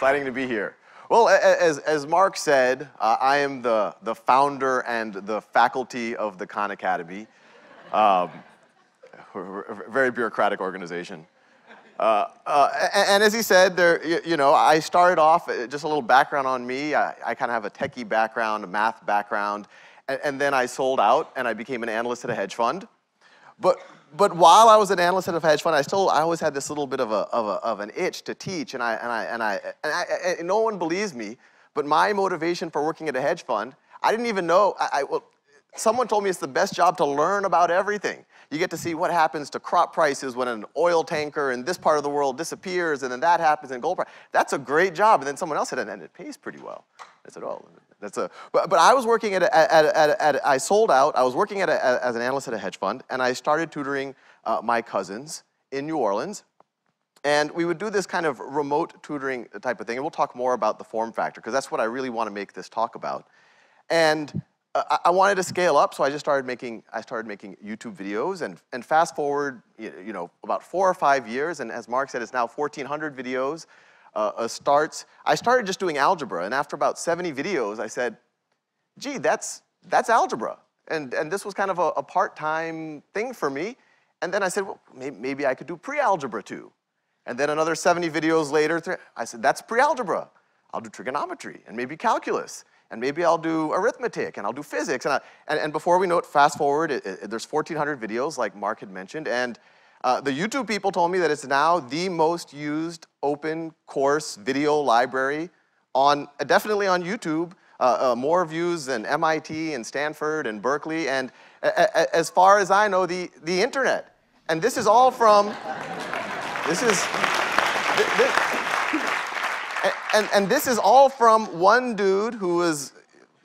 Exciting to be here. Well, as Mark said, I am the founder and the faculty of the Khan Academy. We're a very bureaucratic organization. And as he said, I started off, just a little background on me. I kind of have a techie background, a math background, and then I sold out and I became an analyst at a hedge fund. But while I was an analyst at a hedge fund, I always had this little bit of an itch to teach, and no one believes me, but my motivation for working at a hedge fund, I didn't even know. Someone told me it's the best job to learn about everything. You get to see what happens to crop prices when an oil tanker in this part of the world disappears, and then that happens in gold price. That's a great job. And then someone else said, and it pays pretty well. I said, oh, that's a. But I was working I sold out. I was working as an analyst at a hedge fund, and I started tutoring my cousins in New Orleans. And we would do this kind of remote tutoring type of thing. And we'll talk more about the form factor, because that's what I really want to make this talk about. And I wanted to scale up, so I started making YouTube videos, and fast forward, about 4 or 5 years, and as Mark said, it's now 1,400 videos. I started just doing algebra, and after about 70 videos, I said, gee, that's algebra, and this was kind of a part-time thing for me. And then I said, well, maybe I could do pre-algebra too. And then another 70 videos later, I said, that's pre-algebra. I'll do trigonometry and maybe calculus. And maybe I'll do arithmetic, and I'll do physics. And before we know it, fast forward, there's 1,400 videos, like Mark had mentioned. And the YouTube people told me that it's now the most used open course video library definitely on YouTube. More views than MIT and Stanford and Berkeley. And as far as I know, the internet. And this is all from, And this is all from one dude who was,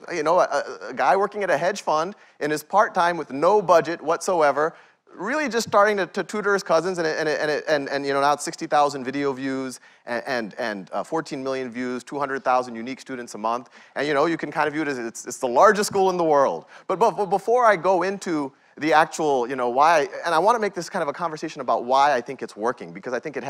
a guy working at a hedge fund in his part-time with no budget whatsoever, really just starting to tutor his cousins, and now it's 60,000 video views and 14 million views, 200,000 unique students a month, and you can kind of view it as it's the largest school in the world. But before I go into the actual, why, and I want to make this kind of a conversation about why I think it's working, because I think it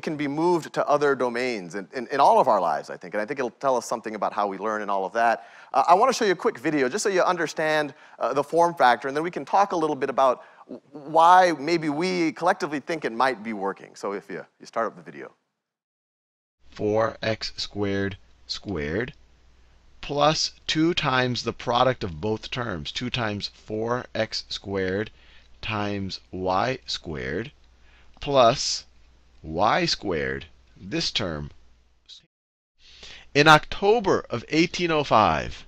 can be moved to other domains in all of our lives, I think, and I think it'll tell us something about how we learn and all of that. I want to show you a quick video, just so you understand the form factor, and then we can talk a little bit about why maybe we collectively think it might be working. So if you start up the video. 4x squared squared plus 2 times the product of both terms. 2 times 4x squared times y squared plus y squared, this term. In October of 1805,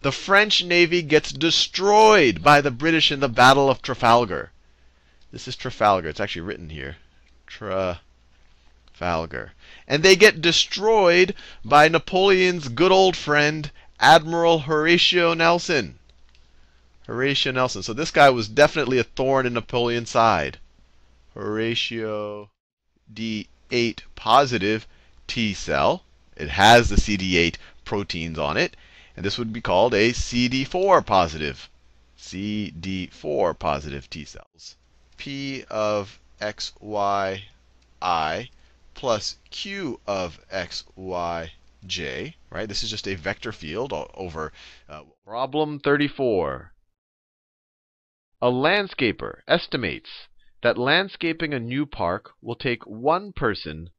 the French Navy gets destroyed by the British in the Battle of Trafalgar. This is Trafalgar. It's actually written here. Trafalgar. And they get destroyed by Napoleon's good old friend, Admiral Horatio Nelson. Horatio Nelson. So this guy was definitely a thorn in Napoleon's side. Horatio, D8 positive T cell. It has the CD8 proteins on it. And this would be called a CD4 positive. CD4 positive T cells. P of XYI plus Q of XYJ, right? This is just a vector field over problem 34. A landscaper estimates that landscaping a new park will take one person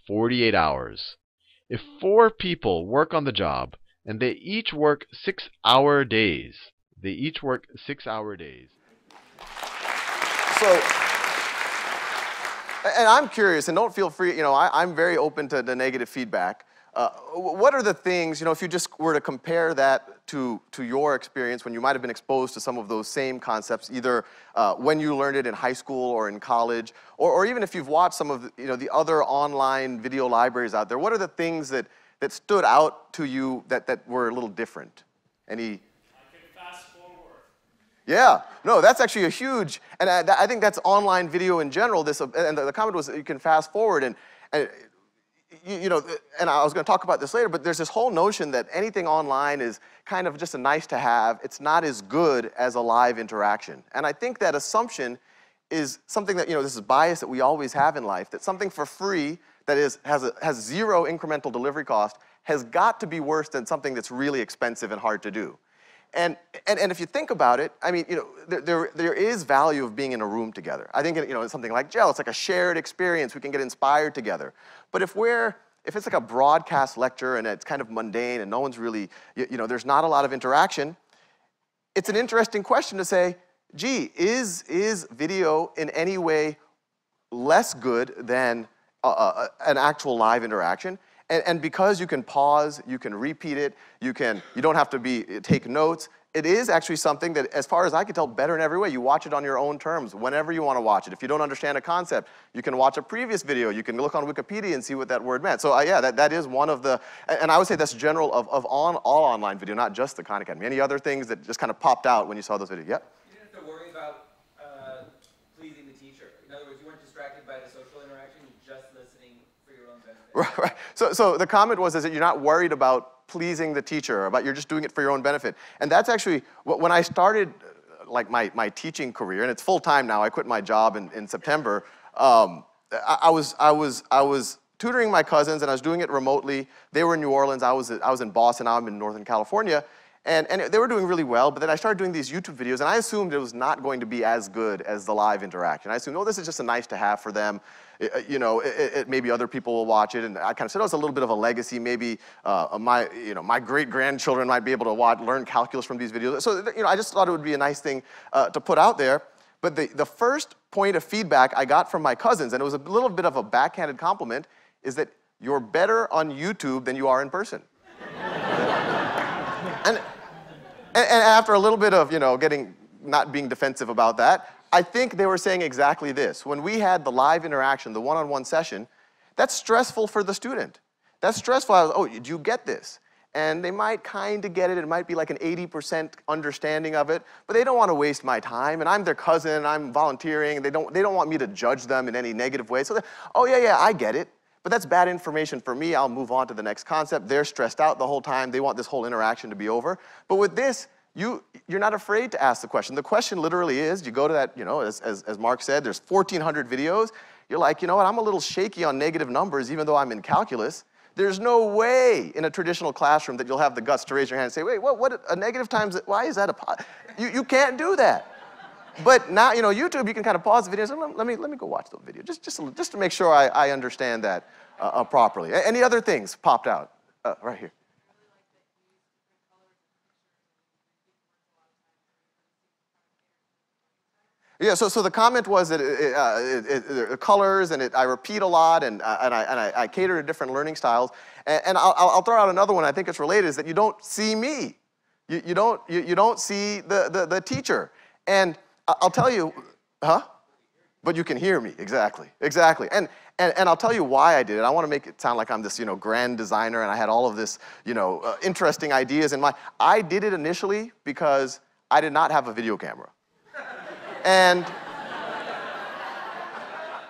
48 hours. If 4 people work on the job, and they each work 6-hour days. So, and I'm curious, and don't feel free, I'm very open to the negative feedback. What are the things, if you just were to compare that to your experience when you might have been exposed to some of those same concepts, either when you learned it in high school or in college, or even if you've watched some of the other online video libraries out there, what are the things that stood out to you that were a little different? Any? I can fast forward. Yeah, no, that's actually a huge, and I think that's online video in general. And the comment was that you can fast forward, and I was going to talk about this later, but there's this whole notion that anything online is kind of just a nice to have. It's not as good as a live interaction, and I think that assumption is something that, this is bias that we always have in life, that something for free that has zero incremental delivery cost has got to be worse than something that's really expensive and hard to do. And if you think about it, I mean, there is value of being in a room together. I think, in something like Gel, it's like a shared experience. We can get inspired together. But if it's like a broadcast lecture and it's kind of mundane and no one's really, there's not a lot of interaction, it's an interesting question to say, gee, is video in any way less good than an actual live interaction? And because you can pause, you can repeat it, you don't have to take notes, it is actually something that, as far as I can tell, better in every way. You watch it on your own terms, whenever you want to watch it. If you don't understand a concept, you can watch a previous video. You can look on Wikipedia and see what that word meant. So yeah, that is one of the, and I would say that's general of all online video, not just the Khan Academy. Any other things that just kind of popped out when you saw those videos? Yep. You didn't have to worry about pleasing the teacher. In other words, you weren't distracted by the social interaction, you're just listening for your own benefit. Right. So the comment was that you're not worried about pleasing the teacher, you're just doing it for your own benefit. And that's actually, when I started like my teaching career, and it's full time now, I quit my job in September, I was tutoring my cousins and I was doing it remotely. They were in New Orleans, I was in Boston, now I'm in Northern California. And they were doing really well, but then I started doing these YouTube videos, and I assumed it was not going to be as good as the live interaction. I assumed, this is just a nice to have for them. Maybe other people will watch it, and I kind of said, it's a little bit of a legacy. Maybe my great-grandchildren might be able to learn calculus from these videos. So I just thought it would be a nice thing to put out there. But the first point of feedback I got from my cousins, and it was a little bit of a backhanded compliment, is that you're better on YouTube than you are in person. And after a little bit of, not being defensive about that, I think they were saying exactly this. When we had the live interaction, the one-on-one session, that's stressful for the student. That's stressful. I was, do you get this? And they might kind of get it. It might be like an 80% understanding of it, but they don't want to waste my time. And I'm their cousin. I'm volunteering. And they don't want me to judge them in any negative way. So, yeah, I get it. But that's bad information for me. I'll move on to the next concept. They're stressed out the whole time. They want this whole interaction to be over. But with this, you're not afraid to ask the question. The question literally is, you go to that, as Mark said, there's 1,400 videos. You're like, you know what, I'm a little shaky on negative numbers even though I'm in calculus. There's no way in a traditional classroom that you'll have the guts to raise your hand and say, wait, what a negative times, why is that you can't do that. But now, YouTube, you can kind of pause the videos and let me go watch the video, just to make sure I understand that properly. Any other things popped out? Right here. Yeah, so the comment was that it colors and I repeat a lot and I cater to different learning styles. And I'll throw out another one. I think it's related. Is that you don't see me, you don't see the teacher. And I'll tell you, but you can hear me, exactly. And I'll tell you why I did it. I want to make it sound like I'm this, grand designer and I had all of this, interesting ideas in mind. I did it initially because I did not have a video camera. And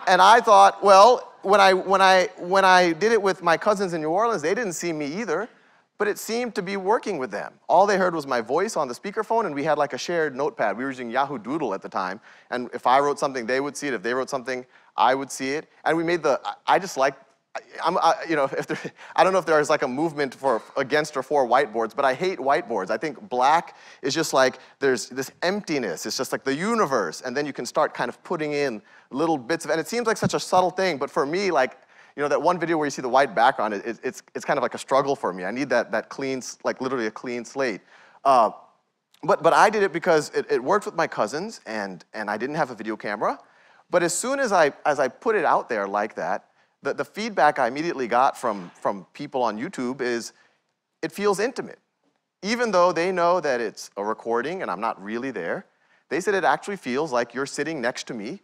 I thought, well, when I did it with my cousins in New Orleans, they didn't see me either. But it seemed to be working with them. All they heard was my voice on the speakerphone, and we had like a shared notepad. We were using Yahoo Doodle at the time, and if I wrote something, they would see it. If they wrote something, I would see it. And we made I just like, I don't know if there's like a movement against or for whiteboards, but I hate whiteboards. I think black is just like, there's this emptiness. It's just like the universe, and then you can start kind of putting in little bits of, and it seems like such a subtle thing, but for me, like, that one video where you see the white background, it's kind of like a struggle for me. I need that clean, like literally a clean slate. But I did it because it worked with my cousins, and I didn't have a video camera. But as soon as I put it out there like that, the feedback I immediately got from people on YouTube is, it feels intimate. Even though they know that it's a recording and I'm not really there, they said it actually feels like you're sitting next to me,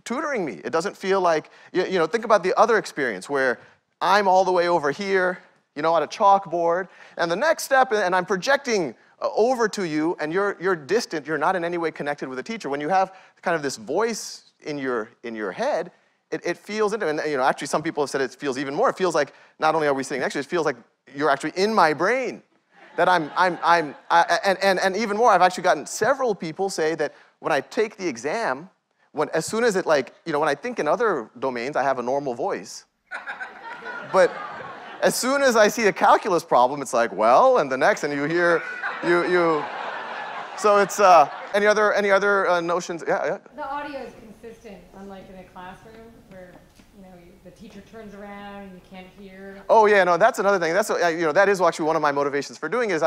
tutoring me. It doesn't feel like, think about the other experience where I'm all the way over here, at a chalkboard, and the next step, and I'm projecting over to you, and you're distant, you're not in any way connected with the teacher. When you have kind of this voice in your head, it feels intimate. And actually some people have said it feels even more. It feels like not only are we sitting next to you, it feels like you're actually in my brain. That and even more, I've actually gotten several people say that when I take the exam, as soon as it when I think in other domains, I have a normal voice. But as soon as I see a calculus problem, it's like, well, and the next, and you hear, so it's, any other notions? Yeah. The audio is consistent, unlike in a classroom where, the teacher turns around and you can't hear. Oh yeah, no, that's another thing. That's that is actually one of my motivations for doing is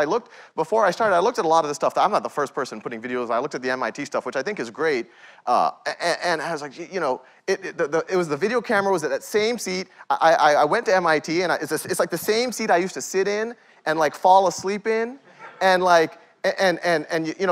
before I started, I looked at a lot of the stuff. I'm not the first person putting videos. I looked at the MIT stuff, which I think is great, and I was like, it was the video camera was at that same seat. I went to MIT, and it's like the same seat I used to sit in and like fall asleep in, and like. And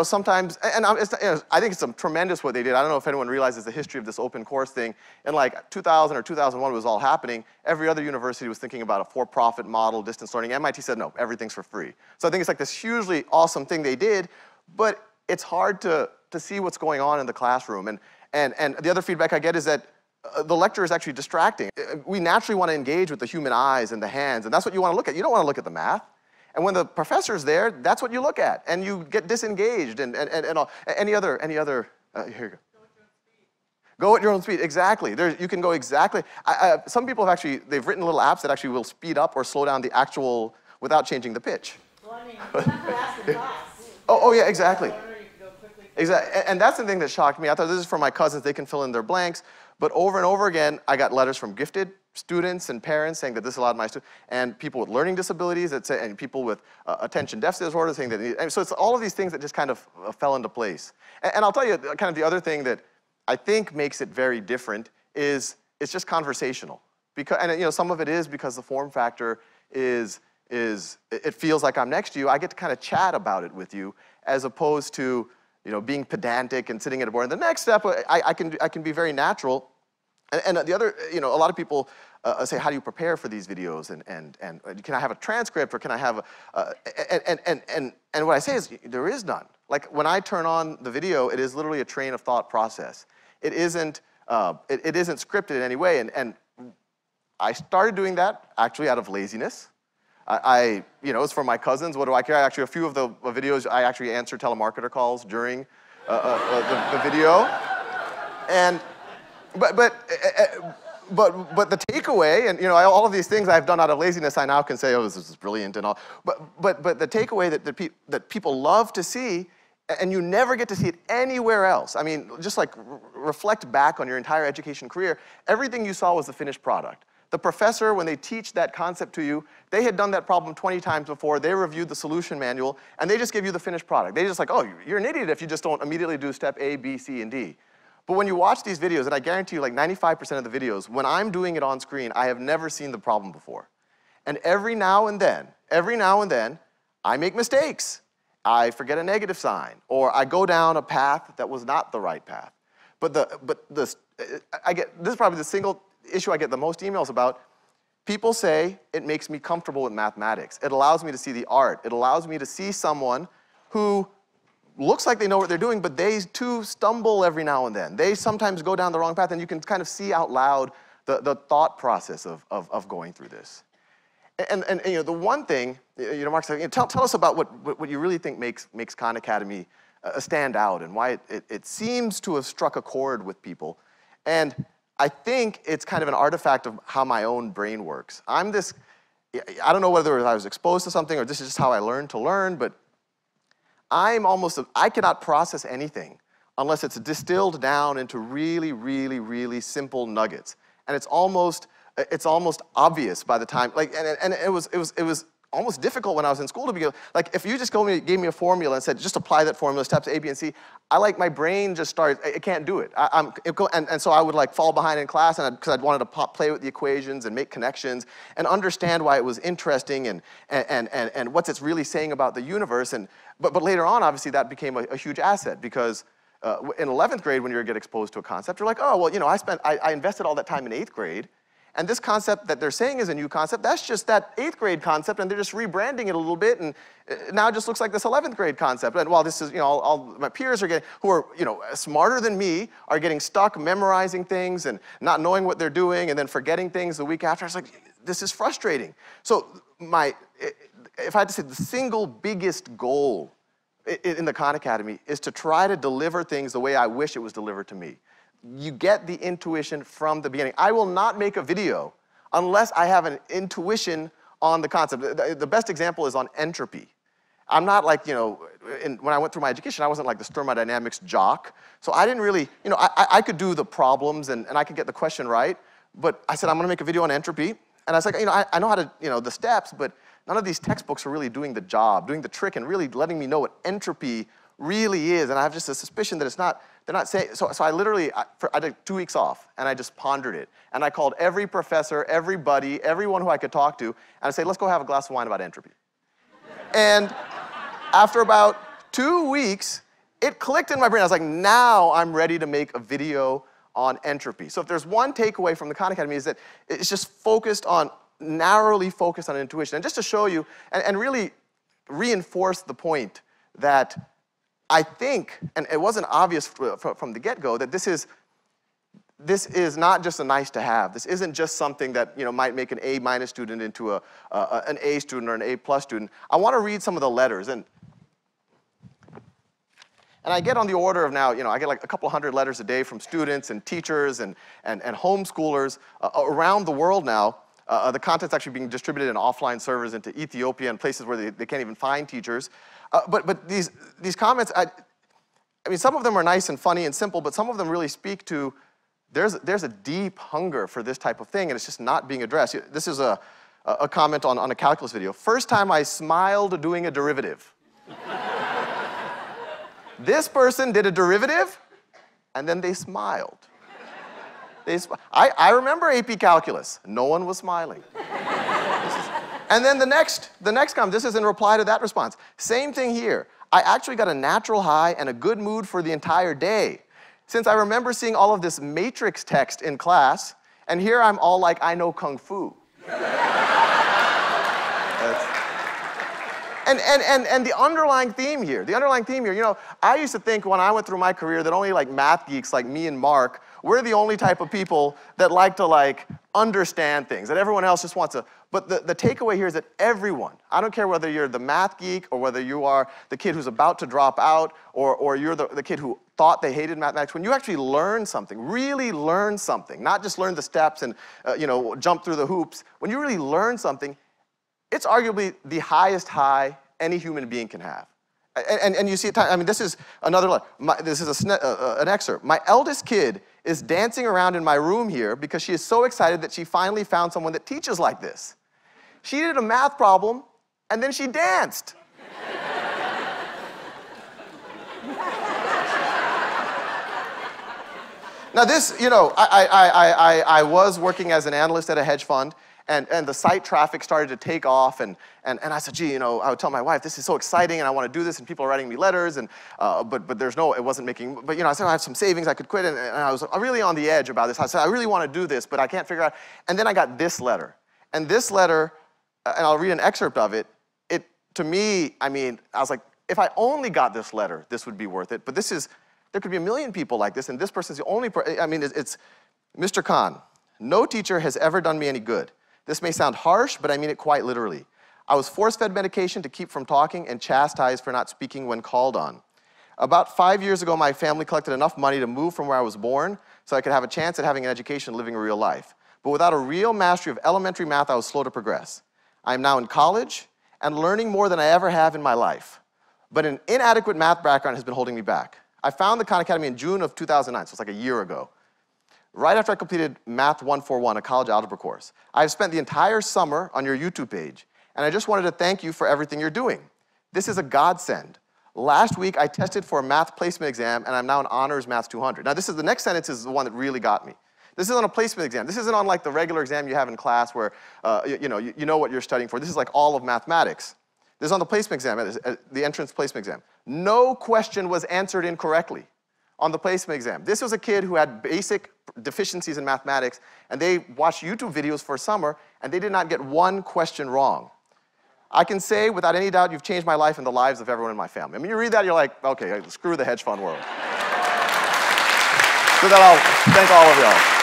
sometimes, and I think it's tremendous what they did. I don't know if anyone realizes the history of this open course thing. In like 2000 or 2001 was all happening. Every other university was thinking about a for-profit model, distance learning. MIT said, no, everything's for free. So I think it's like this hugely awesome thing they did, but it's hard to see what's going on in the classroom. And the other feedback I get is that the lecture is actually distracting. We naturally want to engage with the human eyes and the hands, and that's what you want to look at. You don't want to look at the math. And when the professor's there, that's what you look at, and you get disengaged and all. Any other, here you go. Go at your own speed, exactly. You can go exactly. Some people they've written little apps that actually will speed up or slow down the actual without changing the pitch. Well, I mean, you have to ask the class. Oh yeah, exactly. Exactly, and that's the thing that shocked me. I thought this is for my cousins, they can fill in their blanks. But over and over again, I got letters from gifted students and parents saying that this allowed my students, and people with learning disabilities, and people with attention deficit disorder saying that, and so it's all of these things that just kind of fell into place. And I'll tell you, kind of the other thing that I think makes it very different is it's just conversational. And some of it is because the form factor it feels like I'm next to you. I get to kind of chat about it with you, as opposed to being pedantic and sitting at a board. And the next step, I can be very natural. And the other, a lot of people say, how do you prepare for these videos? And can I have a transcript, or can I have and what I say is, there is none. Like when I turn on the video, it is literally a train of thought process. It isn't scripted in any way. And I started doing that actually out of laziness. It's for my cousins. What do I care? Actually, a few of the videos, I actually answer telemarketer calls during the video. And but the takeaway, and all of these things I've done out of laziness, I now can say, oh, this is brilliant and all. But the takeaway that people love to see, and you never get to see it anywhere else. I mean, just like reflect back on your entire education career, everything you saw was the finished product. The professor, when they teach that concept to you, they had done that problem 20 times before. They reviewed the solution manual, and they just give you the finished product. They just like, oh, you're an idiot if you just don't immediately do step A, B, C, and D. But when you watch these videos, and I guarantee you like 95% of the videos, when I'm doing it on screen, I have never seen the problem before. And every now and then, I make mistakes. I forget a negative sign, or I go down a path that was not the right path. This is probably the single issue I get the most emails about. People say it makes me comfortable with mathematics. It allows me to see the art. It allows me to see someone who looks like they know what they're doing, but they too stumble every now and then. They sometimes go down the wrong path, and you can kind of see out loud the thought process of going through this. And the one thing, Mark said, tell us about what you really think makes Khan Academy stand out, and why it seems to have struck a chord with people. And I think it's kind of an artifact of how my own brain works. I don't know whether I was exposed to something or this is just how I learned to learn, but I cannot process anything unless it's distilled down into really, really, really simple nuggets. And it's almost obvious by the time, and it was almost difficult when I was in school to be like, if you just gave me a formula and said, just apply that formula, steps A, B, and C, my brain just started, it can't do it. And so I would like fall behind in class, because I'd wanted to play with the equations and make connections and understand why it was interesting and what it's really saying about the universe. But later on, obviously, that became a huge asset, because in 11th grade, when you get exposed to a concept, you're like, oh, well, I invested all that time in 8th grade. And this concept that they're saying is a new concept, that's just that 8th grade concept, and they're just rebranding it a little bit, and now it just looks like this 11th grade concept. And while this is, all my peers who are, smarter than me, are getting stuck memorizing things and not knowing what they're doing, and then forgetting things the week after. It's like, this is frustrating. So if I had to say the single biggest goal in the Khan Academy is to try to deliver things the way I wish it was delivered to me. you get the intuition from the beginning. I will not make a video unless I have an intuition on the concept. The best example is on entropy. I'm not like, when I went through my education, I wasn't like the thermodynamics jock. So I didn't really, I could do the problems and I could get the question right. But I said, I'm going to make a video on entropy. And I was like, I know how to, the steps, but none of these textbooks are really doing the job, doing the trick, and really letting me know what entropy really is. And I have just a suspicion that they're not saying, so I literally, I took 2 weeks off, and I just pondered it. And I called every professor, everybody, everyone who I could talk to, and I said, let's go have a glass of wine about entropy. And after about 2 weeks, it clicked in my brain. I was like, now I'm ready to make a video on entropy. So if there's one takeaway from the Khan Academy, is that it's just narrowly focused on intuition. And just to show you, and really reinforce the point that I think, and it wasn't obvious from the get-go, that this is not just a nice to have. This isn't just something that might make an A- student into an A student or an A+ student. I want to read some of the letters. And I get on the order of now, I get like a couple hundred letters a day from students and teachers and homeschoolers around the world now. The content's actually being distributed in offline servers into Ethiopia and places where they can't even find teachers. But these comments, I mean, some of them are nice and funny and simple, but some of them really speak to, there's a deep hunger for this type of thing, and it's just not being addressed. This is a comment on a calculus video. First time I smiled doing a derivative. This person did a derivative, and then they smiled. I remember AP Calculus. No one was smiling. And then the next comment, this is in reply to that response. Same thing here. I actually got a natural high and a good mood for the entire day. Since I remember seeing all of this matrix text in class, and here I'm all like, I know Kung Fu. And the underlying theme here, I used to think when I went through my career that only like math geeks like me and Mark, we're the only type of people that like to understand things, that everyone else just wants to, but the takeaway here is that everyone, I don't care whether you're the math geek or whether you are the kid who's about to drop out or you're the kid who thought they hated mathematics, when you actually learn something, really learn something, not just learn the steps and jump through the hoops, when you really learn something, it's arguably the highest high any human being can have. And you see it, I mean, this is another letter. This is an excerpt. My eldest kid is dancing around in my room here because she is so excited that she finally found someone that teaches like this. She did a math problem, and then she danced. Now this, I was working as an analyst at a hedge fund, and the site traffic started to take off, and I said, gee, I would tell my wife, this is so exciting, and I want to do this, and people are writing me letters, and but it wasn't making, but I said, I have some savings, I could quit, and I was really on the edge about this. I said, I really want to do this, but I can't figure out, and then I got this letter, and this letter, and I'll read an excerpt of it, to me, I mean, I was like, if I only got this letter, this would be worth it, but there could be a million people like this, and this person's the only person. I mean, it's Mr. Khan, no teacher has ever done me any good. This may sound harsh, but I mean it quite literally. I was force-fed medication to keep from talking and chastised for not speaking when called on. About 5 years ago, my family collected enough money to move from where I was born so I could have a chance at having an education and living a real life. But without a real mastery of elementary math, I was slow to progress. I am now in college and learning more than I ever have in my life. But an inadequate math background has been holding me back. I found the Khan Academy in June of 2009, so it's like a year ago. Right after I completed Math 141, a college algebra course. I've spent the entire summer on your YouTube page, and I just wanted to thank you for everything you're doing. This is a godsend. Last week, I tested for a math placement exam, and I'm now an honors Math 200. Now, the next sentence is the one that really got me. This is on a placement exam. This isn't on like the regular exam you have in class where you know what you're studying for. This is like all of mathematics. This is on the placement exam, the entrance placement exam. No question was answered incorrectly on the placement exam. This was a kid who had basic deficiencies in mathematics, and they watched YouTube videos for summer, and they did not get one question wrong. I can say without any doubt you've changed my life and the lives of everyone in my family. I mean, you read that, you're like, okay, screw the hedge fund world. So that I'll thank all of y'all.